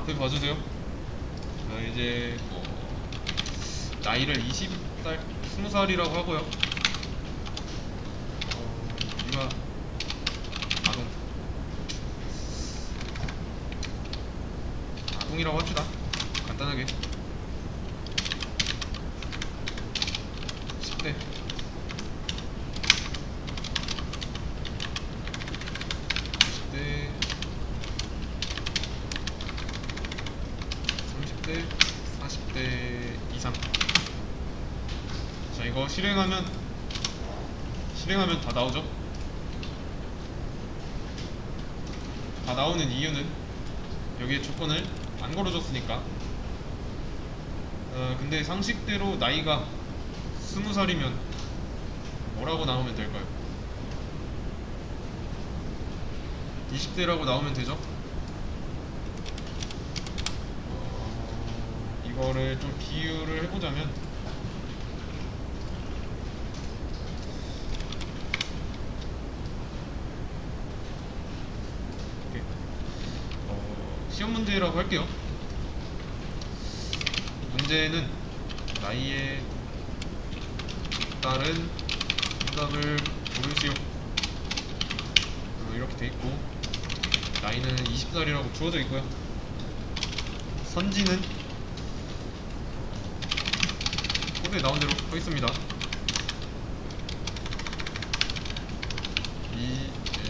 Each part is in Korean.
앞에 봐주세요. 이제 나이를 20살, 20살이라고 하고요. 유아 아동, 아동이라고 합시다. 간단하게 10대, 20대, 30대, 40대 이상. 자, 이거 실행하면 다 나오죠? 다 나오는 이유는 여기에 조건을 안 걸어줬으니까. 근데 상식대로 나이가 20살이면 뭐라고 나오면 될까요? 20대라고 나오면 되죠? 이거를 좀 비유를 해보자면, 이렇게, 시험 문제라고 할게요. 문제는 나이에 따른 정답을 고르시오, 이렇게 돼 있고, 나이는 20살이라고 주어져 있고요. 선지는 코드에 나온 대로 써 있습니다.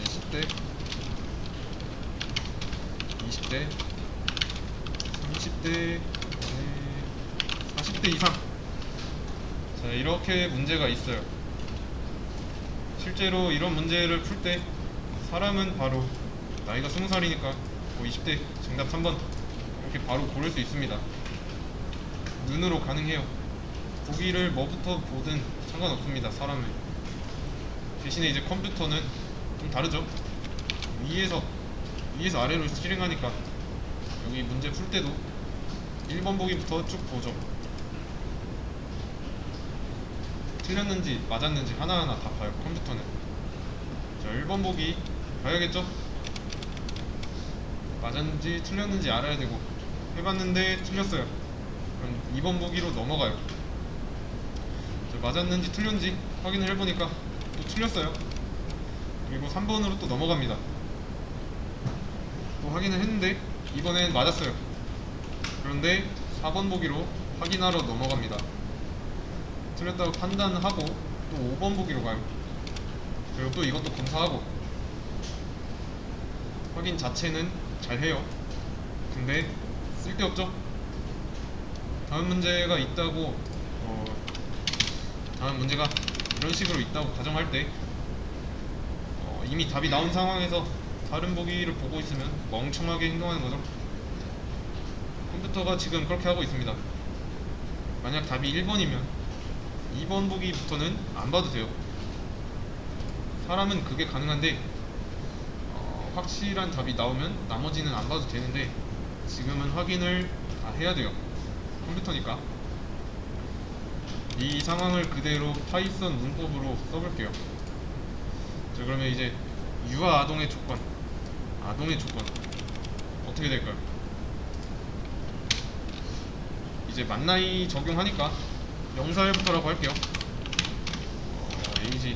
10대, 20대, 30대, 40대 이상. 자, 이렇게 문제가 있어요. 실제로 이런 문제를 풀 때 사람은 바로 나이가 20살이니까 20대 정답 3번 이렇게 바로 고를 수 있습니다. 눈으로 가능해요. 보기를 뭐부터 보든 상관없습니다. 사람은. 대신에 이제 컴퓨터는 좀 다르죠. 위에서 아래로 실행하니까 여기 문제 풀 때도 1번 보기부터 쭉 보죠. 틀렸는지 맞았는지 하나하나 다 봐요. 컴퓨터는. 자, 1번 보기 봐야겠죠? 맞았는지 틀렸는지 알아야 되고, 해봤는데 틀렸어요. 그럼 2번 보기로 넘어가요. 자, 맞았는지 틀렸는지 확인을 해보니까 또 틀렸어요. 그리고 3번으로 또 넘어갑니다. 또 확인을 했는데 이번엔 맞았어요. 그런데 4번 보기로 확인하러 넘어갑니다. 틀렸다고 판단하고 또 5번 보기로 가요. 그리고 또 이것도 검사하고. 확인 자체는 잘 해요. 근데 쓸데없죠? 다음 문제가 있다고, 다음 문제가 이런 식으로 있다고 가정할 때, 이미 답이 나온 상황에서 다른 보기를 보고 있으면 멍청하게 행동하는 거죠. 컴퓨터가 지금 그렇게 하고 있습니다. 만약 답이 1번이면 2번 보기부터는 안 봐도 돼요. 사람은 그게 가능한데, 확실한 답이 나오면 나머지는 안 봐도 되는데, 지금은 확인을 다 해야 돼요. 컴퓨터니까. 이 상황을 그대로 파이썬 문법으로 써볼게요. 자, 그러면 이제 유아 아동의 조건, 어떻게 될까요? 이제 만 나이 적용하니까 0살부터라고 할게요. 에이지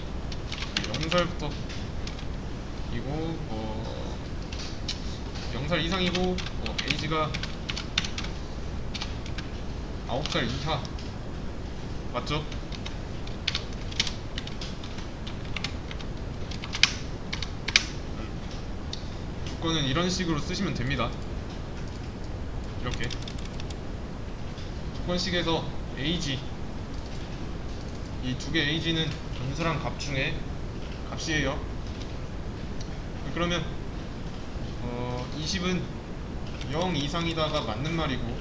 0살부터 이고, 0살 이상이고, 에이지가 9살 이하. 맞죠? 조건은 이런 식으로 쓰시면 됩니다. 이렇게 조건식에서 age, 이 두 개 age는 변수랑 값 중에 값이에요. 그러면 20은 0 이상이다가 맞는 말이고,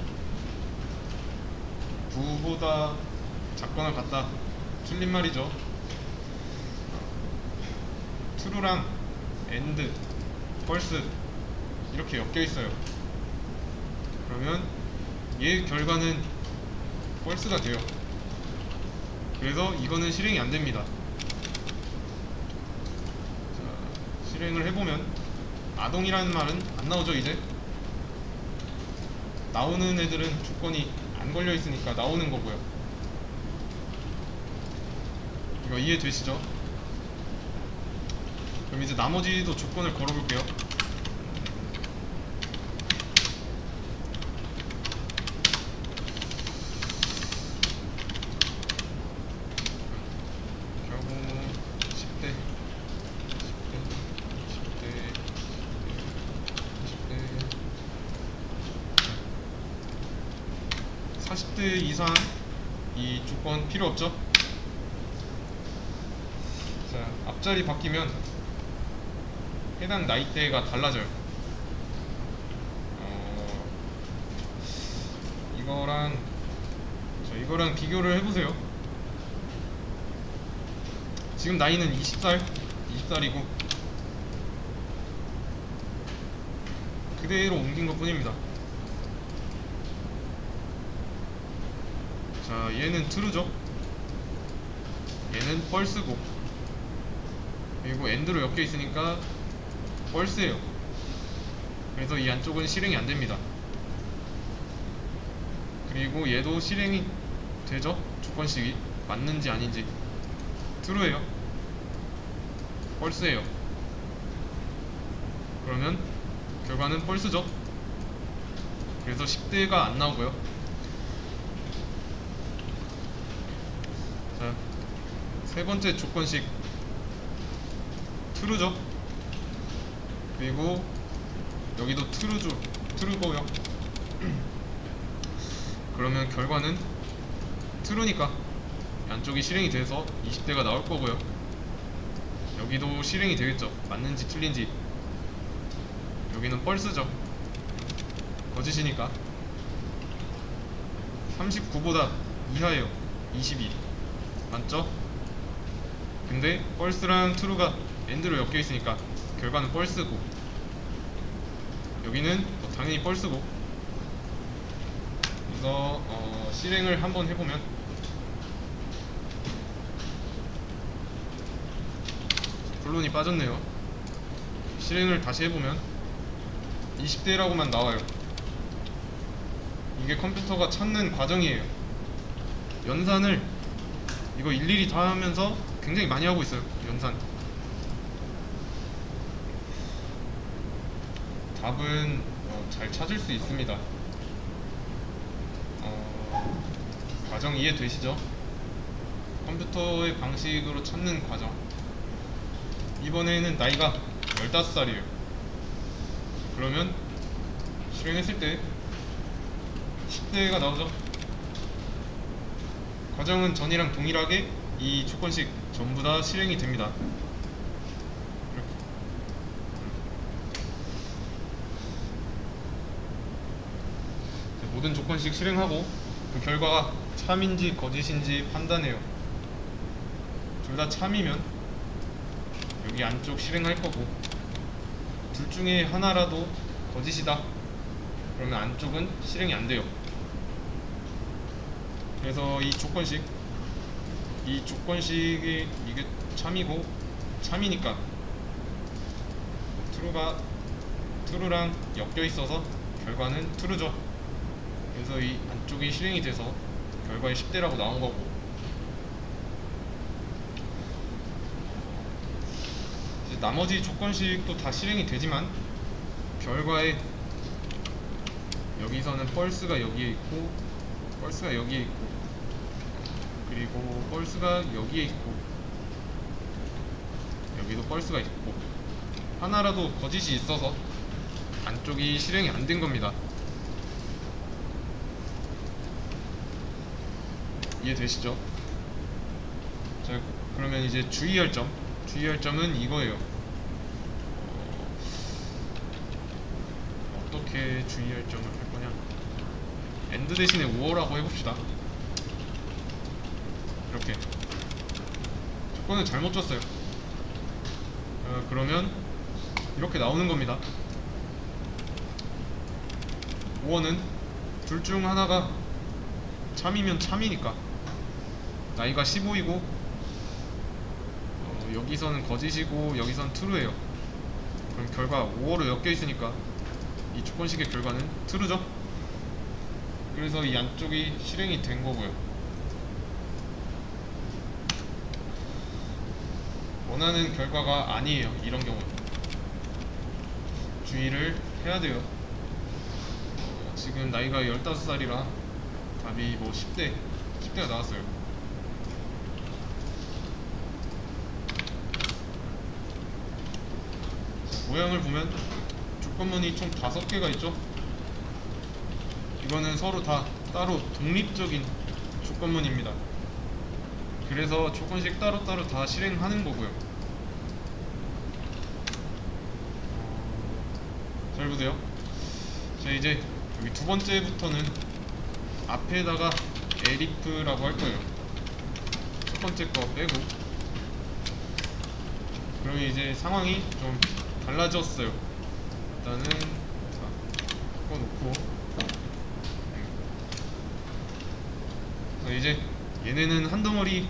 9보다 작거나 같다 틀린 말이죠. true랑 and, false 이렇게 엮여 있어요. 그러면 얘 결과는 false가 돼요. 그래서 이거는 실행이 안 됩니다. 자, 실행을 해보면 아동이라는 말은 안 나오죠. 이제 나오는 애들은 조건이 안 걸려 있으니까 나오는 거고요. 이거 이해되시죠? 그럼 이제 나머지도 조건을 걸어볼게요. 결국 10대 40대 이상 이 조건 필요 없죠? 자, 앞자리 바뀌면 해당 나이대가 달라져요. 이거랑 이거랑 비교를 해보세요. 지금 나이는 20살이고 그대로 옮긴 것 뿐입니다. 자, 얘는 트루죠. 얘는 펄스고, 그리고 엔드로 엮여 있으니까 펄스예요. 그래서 이 안쪽은 실행이 안 됩니다. 그리고 얘도 실행이 되죠? 조건식이 맞는지 아닌지. 트루예요. 펄스예요. 그러면 결과는 펄스죠. 그래서 10대가 안 나오고요. 자, 세 번째 조건식 트루죠. 그리고 여기도 트루고요. 그러면 결과는 트루니까 양쪽이 실행이 돼서 20대가 나올 거고요. 여기도 실행이 되겠죠. 맞는지 틀린지. 여기는 펄스죠. 거짓이니까 39보다 이하예요. 22 맞죠? 근데 펄스랑 트루가 엔드로 엮여 있으니까 결과는 펄스고, 여기는 당연히 펄스고. 그래서 실행을 한번 해보면 본론이 빠졌네요. 실행을 다시 해보면 20대라고만 나와요. 이게 컴퓨터가 찾는 과정이에요. 연산을 이거 일일이 다 하면서 굉장히 많이 하고 있어요. 연산. 답은 잘 찾을 수 있습니다. 과정 이해되시죠? 컴퓨터의 방식으로 찾는 과정. 이번에는 나이가 15살이에요. 그러면 실행했을 때 10대가 나오죠. 과정은 전이랑 동일하게 이 조건식 전부 다 실행이 됩니다. 이렇게. 모든 조건식 실행하고 그 결과가 참인지 거짓인지 판단해요. 둘 다 참이면 여기 안쪽 실행할 거고, 둘 중에 하나라도 거짓이다 그러면 안쪽은 실행이 안 돼요. 그래서 이 조건식이 이게 참이고, 참이니까 트루랑 엮여 있어서 결과는 트루죠. 그래서 이 안쪽이 실행이 돼서 결과에 10대라고 나온 거고, 이제 나머지 조건식도 다 실행이 되지만 결과에 여기서는 펄스가 여기에 있고, 펄스가 여기에 있고, 그리고 펄스가 여기에 있고, 여기도 펄스가 있고, 하나라도 거짓이 있어서 안쪽이 실행이 안 된 겁니다. 이해되시죠? 자, 그러면 이제 주의할 점은 이거예요. 어떻게 주의할 점을 할 거냐? 엔드 대신에 5어라고 해봅시다. 이렇게 조건을 잘못 줬어요. 그러면 이렇게 나오는 겁니다. 5어는 둘 중 하나가 참이면 참이니까 나이가 15이고, 여기서는 거짓이고 여기서는 트루예요. 그럼 결과 5어로 엮여 있으니까 이 조건식의 결과는 트루죠. 그래서 이 안쪽이 실행이 된 거고요. 원하는 결과가 아니에요. 이런 경우는 주의를 해야 돼요. 지금 나이가 15살이라 답이 뭐 10대가 나왔어요. 모양을 보면 조건문이 총 5개가 있죠. 이거는 서로 다 따로 독립적인 조건문입니다. 그래서 조건식 따로따로 다 실행하는 거고요. 잘 보세요. 자, 이제 여기 두 번째부터는 앞에다가 elif라고 할 거예요. 첫 번째 거 빼고. 그러면 이제 상황이 좀 달라졌어요. 일단은 자, 꺼놓고. 자, 이제 얘네는 한 덩어리,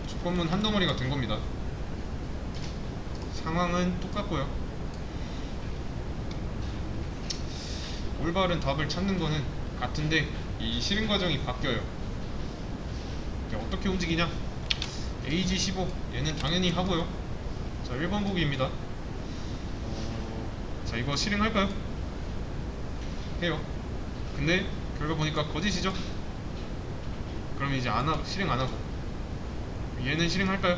조건문 한 덩어리가 된 겁니다. 상황은 똑같고요. 올바른 답을 찾는 거는 같은데 이 실행 과정이 바뀌어요. 이제 어떻게 움직이냐? AG15 얘는 당연히 하고요. 자, 1번 보기입니다. 자, 이거 실행할까요? 해요. 근데 결과 보니까 거짓이죠? 그럼 이제 실행 안 하고 얘는 실행할까요?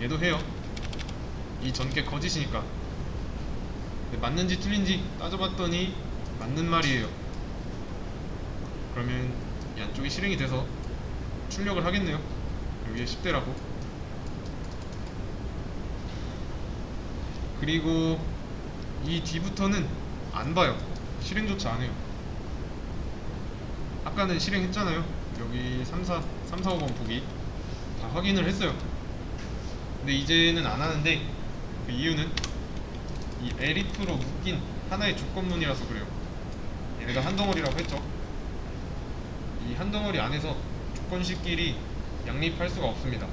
얘도 해요. 이 전개 거짓이니까. 근데 맞는지 틀린지 따져봤더니 맞는 말이에요. 그러면 이 안쪽이 실행이 돼서 출력을 하겠네요. 여기에 10대라고. 그리고 이 뒤부터는 안 봐요. 실행조차 안 해요. 아까는 실행했잖아요. 여기 3, 4, 5번 보기 다 확인을 했어요. 근데 이제는 안 하는데 그 이유는 이 elif로 묶인 하나의 조건문이라서 그래요. 얘네가 한 덩어리라고 했죠. 이 한 덩어리 안에서 조건식끼리 양립할 수가 없습니다.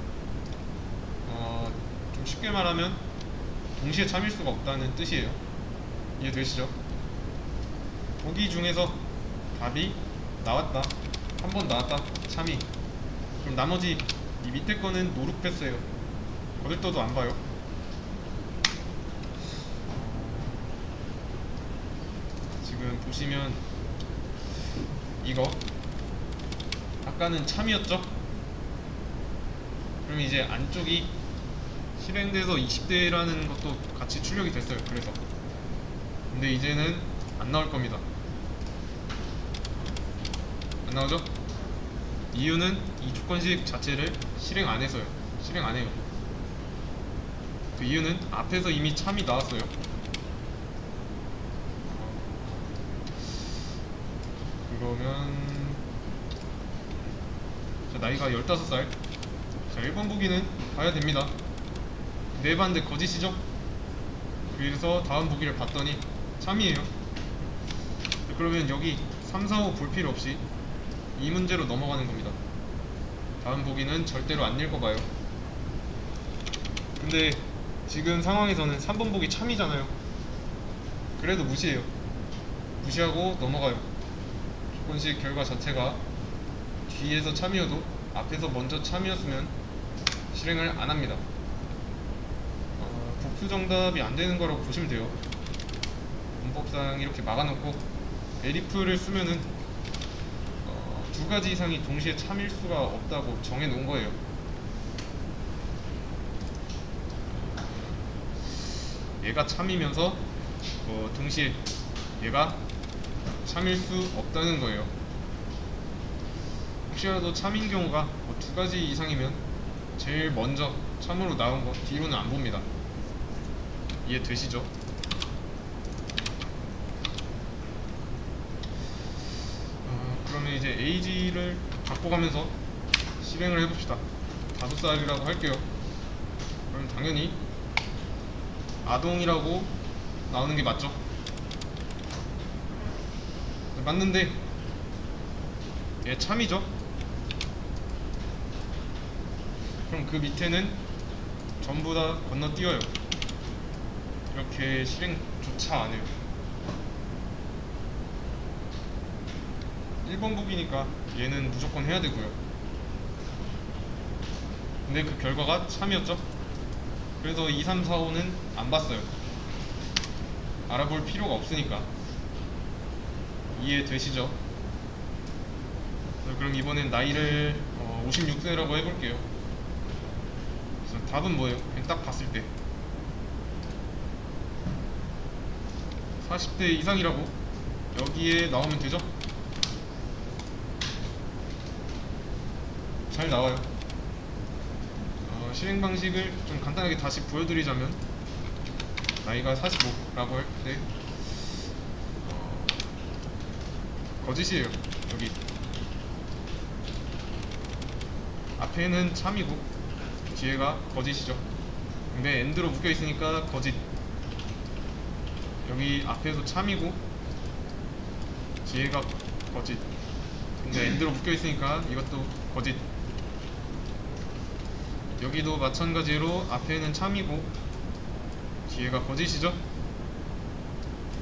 좀 쉽게 말하면 동시에 참일 수가 없다는 뜻이에요. 이해되시죠? 보기 중에서 답이 나왔다, 한 번 나왔다, 참이. 그럼 나머지 이 밑에 거는 노루패스예요. 거들떠도 안 봐요. 지금 보시면 이거 아까는 참이었죠? 그럼 이제 안쪽이 실행돼서 20대라는 것도 같이 출력이 됐어요. 그래서 근데 이제는 안 나올 겁니다. 안 나오죠? 이유는 이 조건식 자체를 실행 안 해서요. 실행 안 해요. 그 이유는 앞에서 이미 참이 나왔어요. 그러면 자, 나이가 15살. 자, 1번 보기는 봐야 됩니다. 네 반대 거짓이죠? 그래서 다음 보기를 봤더니 참이에요. 그러면 여기 3, 4, 5 볼 필요 없이 이 문제로 넘어가는 겁니다. 다음 보기는 절대로 안 읽어봐요. 근데 지금 상황에서는 3번 보기 참이잖아요. 그래도 무시해요. 무시하고 넘어가요. 조건식 결과 자체가 뒤에서 참이어도 앞에서 먼저 참이었으면 실행을 안 합니다. 복수 정답이 안 되는 거라고 보시면 돼요. 문법상 이렇게 막아놓고 elif를 쓰면은 두 가지 이상이 동시에 참일 수가 없다고 정해 놓은 거예요. 얘가 참이면서 동시에 얘가 참일 수 없다는 거예요. 혹시라도 참인 경우가 두 가지 이상이면 제일 먼저 참으로 나온 거 뒤로는 안 봅니다. 이해되시죠? 그러면 이제 AG를 바꿔가면서 실행을 해봅시다. 5살이라고 할게요. 그럼 당연히 아동이라고 나오는 게 맞죠? 맞는데 얘 참이죠? 그럼 그 밑에는 전부 다 건너뛰어요. 이렇게 실행조차 안 해요. 1번 보기니까 얘는 무조건 해야 되고요. 근데 그 결과가 참이었죠. 그래서 2, 3, 4, 5는 안 봤어요. 알아볼 필요가 없으니까. 이해되시죠? 그럼 이번엔 나이를 56세라고 해볼게요. 그래서 답은 뭐예요? 그냥 딱 봤을 때 40대 이상이라고 여기에 나오면 되죠? 잘 나와요. 실행 방식을 좀 간단하게 다시 보여드리자면 나이가 45라고 할 때 거짓이에요. 여기 앞에는 참이고 뒤에가 거짓이죠. 근데 엔드로 묶여 있으니까 거짓. 여기 앞에도 참이고 뒤에가 거짓. 근데 엔드로 묶여 있으니까 이것도 거짓. 여기도 마찬가지로 앞에는 참이고 뒤에가 거짓이죠.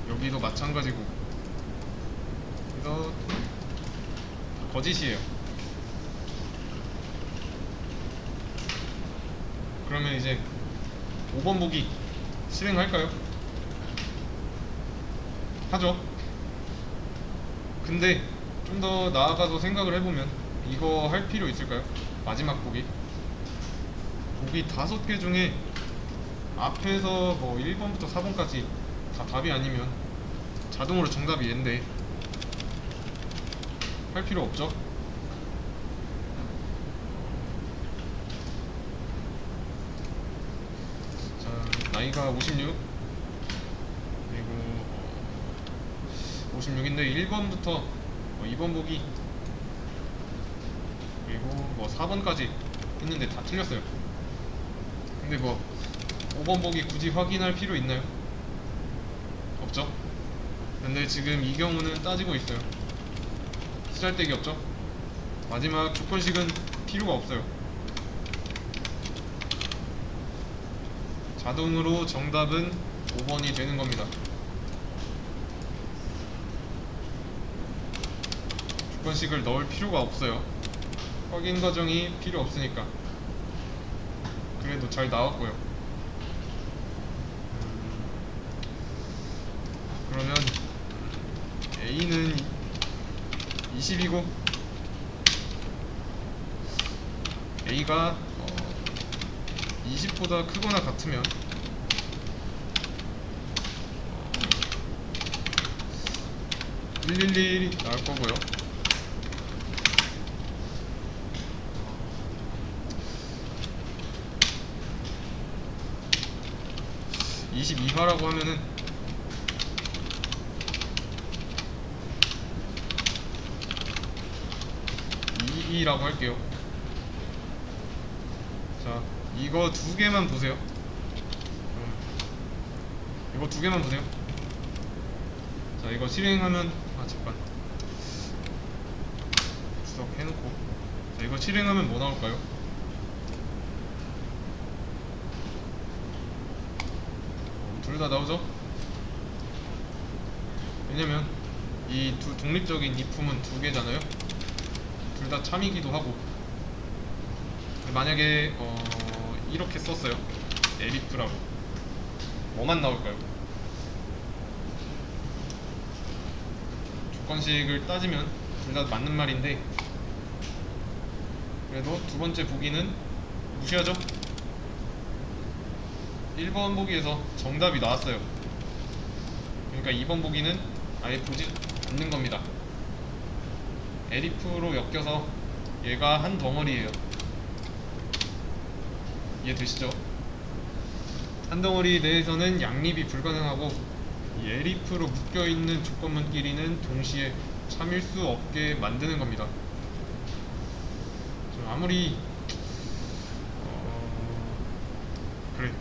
여기도 마찬가지고. 그래서 거짓이에요. 그러면 이제 5번 보기 실행할까요? 하죠. 근데 좀 더 나아가서 생각을 해보면 이거 할 필요 있을까요? 마지막 보기 5개 중에 앞에서 뭐 1번부터 4번까지 다 답이 아니면 자동으로 정답이 얘인데 할 필요 없죠. 자, 나이가 56 그리고 56인데 1번부터 2번 보기 그리고 뭐 4번까지 했는데 다 틀렸어요. 근데 뭐 5번 보기 굳이 확인할 필요 있나요? 없죠. 근데 지금 이 경우는 따지고 있어요. 쓰잘데기 없죠. 마지막 조건식은 필요가 없어요. 자동으로 정답은 5번이 되는 겁니다. 조건식을 넣을 필요가 없어요. 확인 과정이 필요 없으니까. 그래도 잘 나왔고요. 그러면 A는 20이고 A가 20보다 크거나 같으면 111이 나올 거고요. 22화라고 하면은 22라고 할게요. 자, 이거 두 개만 보세요. 이거 두 개만 보세요. 자, 이거 실행하면 잠깐 주석해놓고 자, 이거 실행하면 뭐 나올까요? 둘 다 나오죠? 왜냐면 이 두 독립적인 이품은 두 개잖아요. 둘 다 참이기도 하고. 만약에 이렇게 썼어요. 에리프라고 뭐만 나올까요? 조건식을 따지면 둘 다 맞는 말인데 그래도 두 번째 보기는 무시하죠? 1번 보기에서 정답이 나왔어요. 그러니까 2번 보기는 아예 보지 않는 겁니다. 에리프로 엮여서 얘가 한 덩어리예요. 이해되시죠? 한 덩어리 내에서는 양립이 불가능하고 이 에리프로 묶여있는 조건문끼리는 동시에 참일 수 없게 만드는 겁니다. 좀 아무리 그래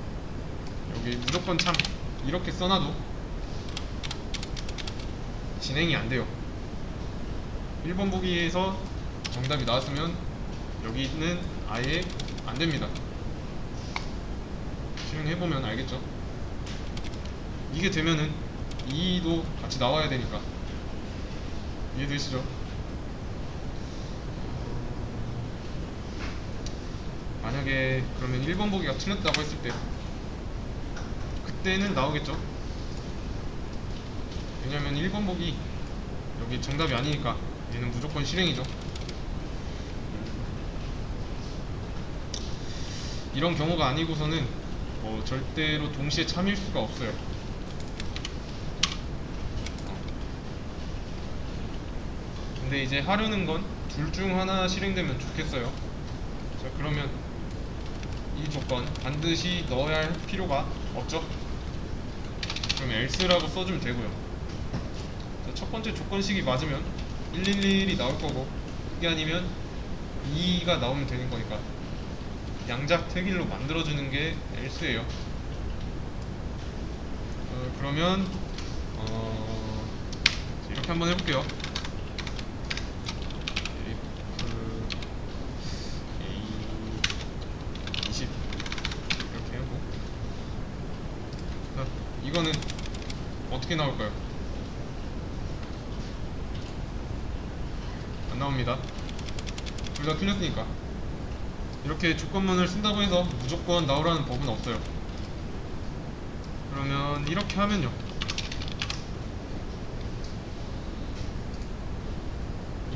여기 무조건 참 이렇게 써놔도 진행이 안 돼요. 1번 보기에서 정답이 나왔으면 여기는 아예 안 됩니다. 실행해보면 알겠죠? 이게 되면은 2도 같이 나와야 되니까. 이해되시죠? 만약에 그러면 1번 보기가 틀렸다고 했을 때 그때는 나오겠죠. 왜냐면 1번 보기 여기 정답이 아니니까 얘는 무조건 실행이죠. 이런 경우가 아니고서는 절대로 동시에 참일 수가 없어요. 근데 이제 하려는 건 둘 중 하나 실행되면 좋겠어요. 자, 그러면 이 조건 반드시 넣어야 할 필요가 없죠. 그럼 else라고 써주면 되고요. 자, 첫 번째 조건식이 맞으면 111이 나올 거고, 그게 아니면 2가 나오면 되는 거니까 양작 태길로 만들어주는 게 else예요. 그러면 이렇게 한번 해볼게요. A 20 이렇게 하고, 자, 이거는 어떻게 나올까요? 안 나옵니다. 둘 다 틀렸으니까. 이렇게 조건문을 쓴다고 해서 무조건 나오라는 법은 없어요. 그러면 이렇게 하면요,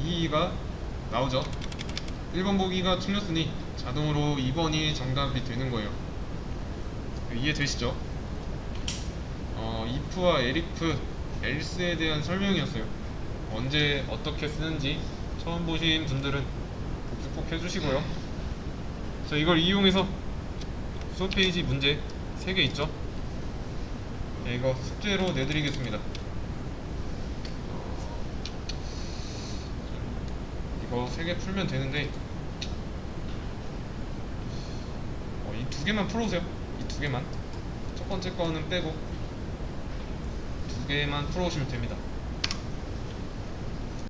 2가 나오죠. 1번 보기가 틀렸으니 자동으로 2번이 정답이 되는 거예요. 이해되시죠? if와 elif, else에 대한 설명이었어요. 언제 어떻게 쓰는지 처음 보신 분들은 복습 꼭 해주시고요. 자, 이걸 이용해서 수업 페이지 문제 3개 있죠? 네, 이거 숙제로 내드리겠습니다. 이거 3개 풀면 되는데, 이 2개만 풀어오세요. 이 2개만. 첫 번째 거는 빼고 2개만 풀어오시면 됩니다.